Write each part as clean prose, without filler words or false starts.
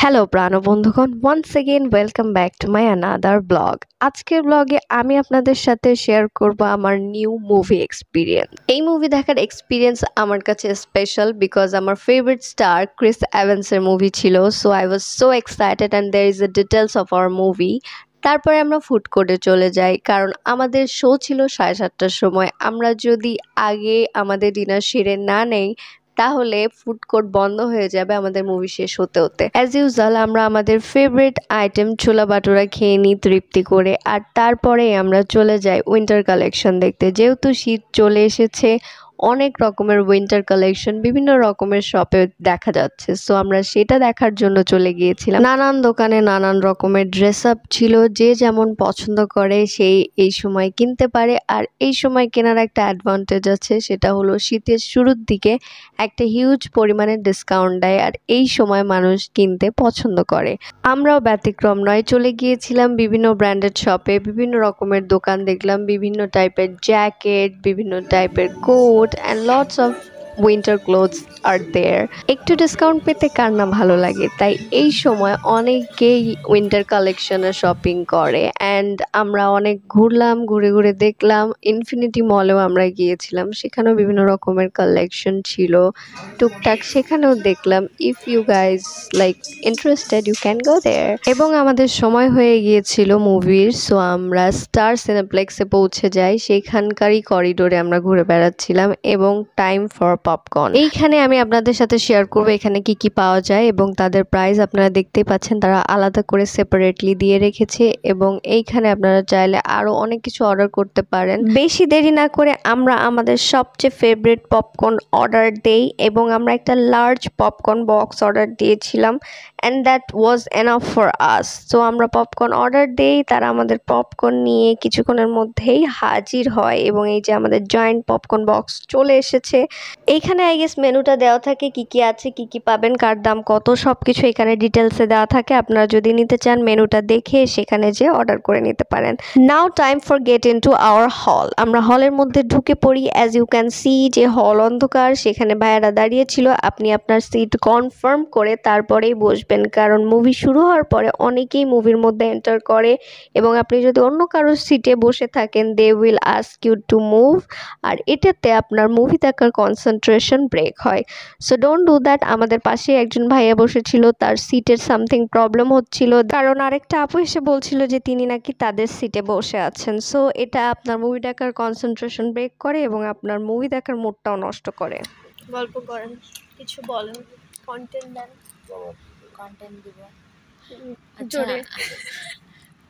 Hello প্রাণবন্ধুগণ, once again welcome back to my another blog. আজকের ব্লগে আমি আপনাদের সাথে শেয়ার করব আমার নিউ মুভি এক্সপিরিয়েন্স। এই মুভি দেখার এক্সপিরিয়েন্স আমার কাছে স্পেশাল বিকজ আমার ফেভারিট স্টার ক্রিস এভান্সের মুভি ছিল। So I was so excited and there is a details of our movie. তারপরে আমরা ফুড কোর্টে চলে যাই, কারণ আমাদের শো ছিল 7:30টার সময়। আমরা যদি আগে আমাদের ডিনার সেরে না নেই তাহলে ফুড কোর্ট বন্ধ হয়ে যাবে আমাদের মুভি শেষ হতে হতে। অ্যাজ ইউজুয়াল আমরা আমাদের ফেভারিট আইটেম ছোলা বাটুরা খেয়ে নিই তৃপ্তি করে, আর তারপরে আমরা চলে যাই উইন্টার কালেকশন দেখতে। যেহেতু শীত চলে এসেছে, অনেক রকমের উইন্টার কালেকশন বিভিন্ন রকমের শপে দেখা যাচ্ছে। সো আমরা সেটা দেখার জন্য চলে গিয়েছিলাম। নানান দোকানে নানান রকমের ড্রেস আপ ছিল, যে যেমন পছন্দ করে সেই এই সময় কিনতে পারে। আর এই সময় কেনার একটা অ্যাডভান্টেজ আছে, সেটা হলো শীতের শুরুর দিকে একটা হিউজ পরিমাণে ডিসকাউন্ট দেয়, আর এই সময় মানুষ কিনতে পছন্দ করে। আমরাও ব্যতিক্রম নয়, চলে গিয়েছিলাম বিভিন্ন ব্র্যান্ডেড শপে। বিভিন্ন রকমের দোকান দেখলাম, বিভিন্ন টাইপের জ্যাকেট, বিভিন্ন টাইপের coat and lots of winter clothes are there. একটু ডিসকাউন্ট পেতে কার না ভালো লাগে, তাই এই সময় অনেকেই উইন্টার কালেকশনে শপিং করে। অ্যান্ড আমরা অনেক ঘুরলাম, ঘুরে ঘুরে দেখলাম। ইনফিনিটি মলেও আমরা গিয়েছিলাম, সেখানেও বিভিন্ন রকমের কালেকশন ছিল টুকটাক, সেখানেও দেখলাম। If you guys like interested you can go there. এবং আমাদের সময় হয়ে গিয়েছিল মুভির, সো আমরা স্টার সিনেপ্লেক্সে পৌঁছে যাই। সেইখানকারই করিডোরে আমরা ঘুরে বেড়াচ্ছিলাম এবং টাইম ফর পপকর্ন। এইখানে আমি আপনাদের সাথে শেয়ার করবো এখানে কি কি পাওয়া যায় এবং তাদের প্রাইস আপনারা দেখতেই পাচ্ছেন, তারা আলাদা করে সেপারেটলি দিয়ে রেখেছে। এবং এইখানে আপনারা চাইলে আরো অনেক কিছু অর্ডার করতে পারেন। বেশি দেরি না করে আমরা আমাদের সবচেয়ে ফেভারিট পপকর্ন অর্ডার দেই এবং আমরা একটা লার্জ পপকর্ন বক্স অর্ডার দিয়েছিলাম, and that was enough for us. So আমরা পপকর্ন অর্ডার দেই, তারা আমাদের পপকর্ন নিয়ে কিছুক্ষণের মধ্যেই হাজির হয় এবং এই যে আমাদের জয়েন্ট পপকর্ন বক্স চলে এসেছে। এইখানে আই গেস মেনুটা দেওয়া থাকে, কি কি আছে, কি কি পাবেন, কার দাম কত, সব কিছু এখানে ডিটেলসে দেওয়া থাকে। আপনারা যদি নিতে চান মেনুটা দেখে সেখানে যে অর্ডার করে নিতে পারেন। Now time for get into our hall. আমরা হলের মধ্যে ঢুকে পড়ি। অ্যাজ ইউ ক্যান সি যে হল অন্ধকার, সেখানে ভাইয়ারা দাঁড়িয়েছিল। আপনি আপনার সিট কনফার্ম করে তারপরেই বসবেন, কারণ মুভি শুরু হওয়ার পরে অনেকেই মুভির মধ্যে এন্টার করে এবং আপনি যদি অন্য কারোর সিটে বসে থাকেন they will ask you to move, আর এটাতে আপনার মুভি দেখার কনসেন্ট্রেশন ব্রেক হয়। So don't do that. আমাদের পাশে একজন ভাইয়া বসেছিল, তার সিটের সামথিং প্রবলেম হচ্ছিল, কারণ আরেকটা আপু এসে বলছিল যে তিনি নাকি তাদের সিটে বসে আছেন। সো এটা আপনার মুভি দেখার কনসেন্ট্রেশন ব্রেক করে এবং আপনার মুভি দেখার মুডটাও নষ্ট করে। গল্প করেন, কিছু বলেন, কন্টেন্ট দেন। কন্টেন্ট দিব। জোরে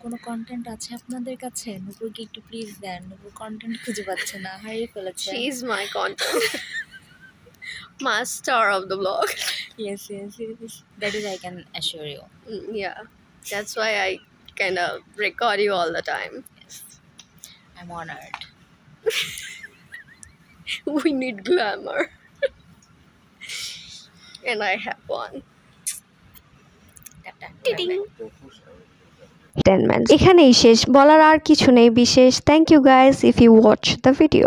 কোনো কন্টেন্ট আছে আপনাদের কাছে? নুপুরকে একটু প্লিজ দেন, নুপুর কন্টেন্ট খুঁজে পাচ্ছে না, হারিয়ে ফেলেছে। She is my content master of the vlog. Yes, that is I can assure you. Yeah, that's why I kind of record you all the time. Yes, I'm honored. We need glamour and I have one. Ding. 10 minutes এখানেই শেষ, বলার আর কিছু নেই বিশেষ। Thank you guys if you watch the video.